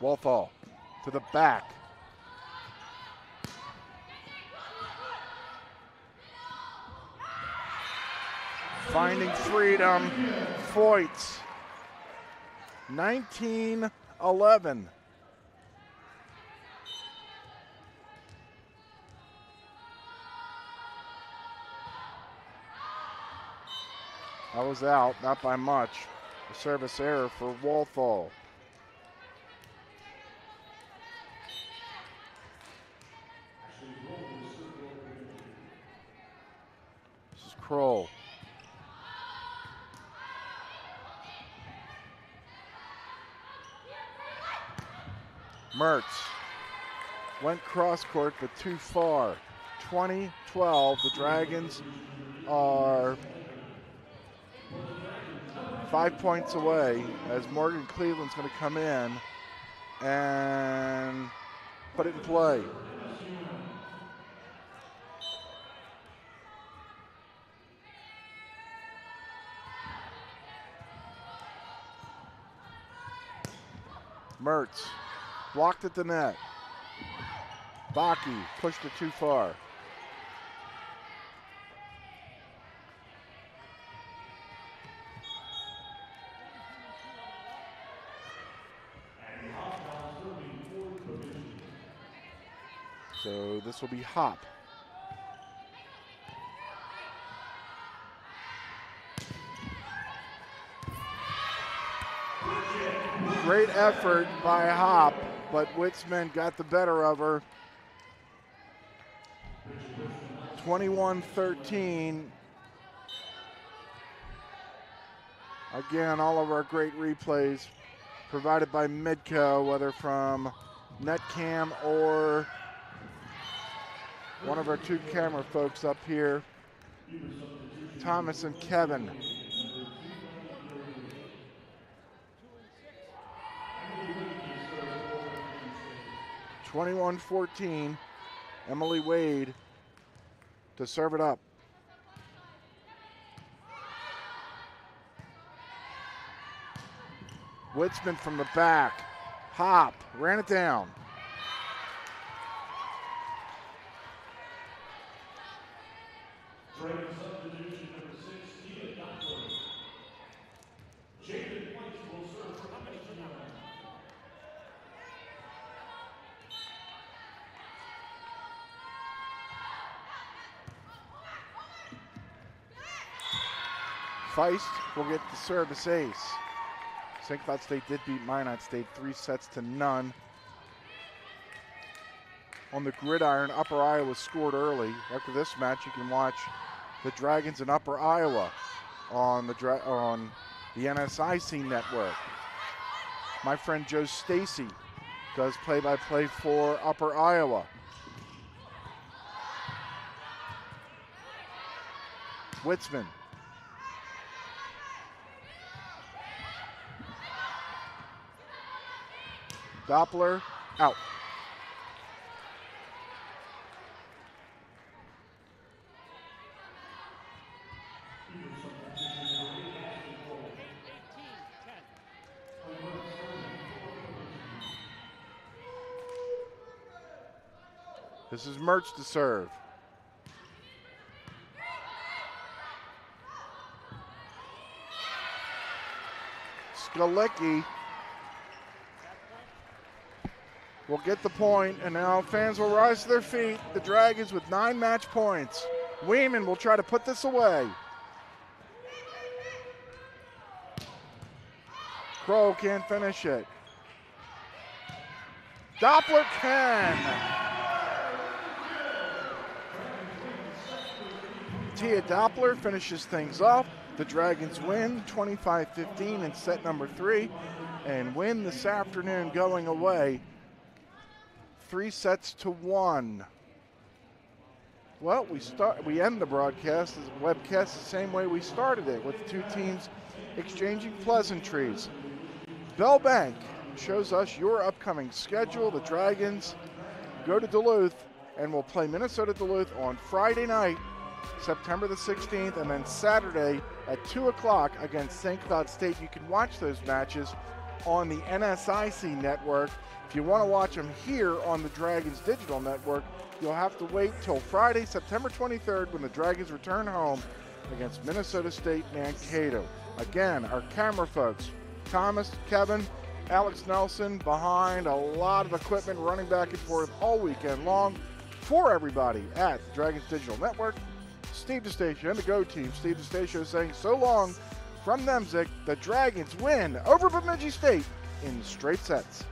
Wolfall to the back. Finding freedom, Foyts. 19-11. That was out, not by much. A service error for Walthall. This is Kroll. Mertz went cross court but too far. 20-12, the Dragons are 5 points away as Morgan Cleveland's going to come in and put it in play. Mertz blocked at the net. Baki pushed it too far. So this will be Hop. Great effort by Hop, but Witzman got the better of her. 21-13. Again, all of our great replays provided by Midco, whether from Netcam or one of our two camera folks up here, Thomas and Kevin. (21-14), Emily Wade to serve it up. Witzman from the back. Hop ran it down. Feist will get the service ace. St. Cloud State did beat Minot State 3-0. On the gridiron, Upper Iowa scored early. After this match, you can watch the Dragons in Upper Iowa on the the NSIC network. My friend Joe Stacy does play-by-play for Upper Iowa. Witzman. Doppler out. This is Mertz to serve. Skalecki will get the point, and now fans will rise to their feet. The Dragons with 9 match points. Weeman will try to put this away. Crow can't finish it. Doppler can. Tia Doppler finishes things off. The Dragons win 25-15 in set number 3 and win this afternoon going away 3-1. Well, we end the broadcast, the webcast, the same way we started it, with the two teams exchanging pleasantries. Bell Bank shows us your upcoming schedule. The Dragons go to Duluth and will play Minnesota Duluth on Friday night, September the 16th, and then Saturday at 2 o'clock against St. Cloud State. You can watch those matches on the NSIC network. If you want to watch them here on the Dragons Digital Network, you'll have to wait till Friday, September 23rd, when the Dragons return home against Minnesota State Mankato. Again, our camera folks, Thomas, Kevin, Alex Nelson, behind a lot of equipment running back and forth all weekend long for everybody at the Dragons Digital Network. Steve DeStacio and the Go Team. Steve DeStacio saying so long from Nemzik. The Dragons win over Bemidji State in straight sets.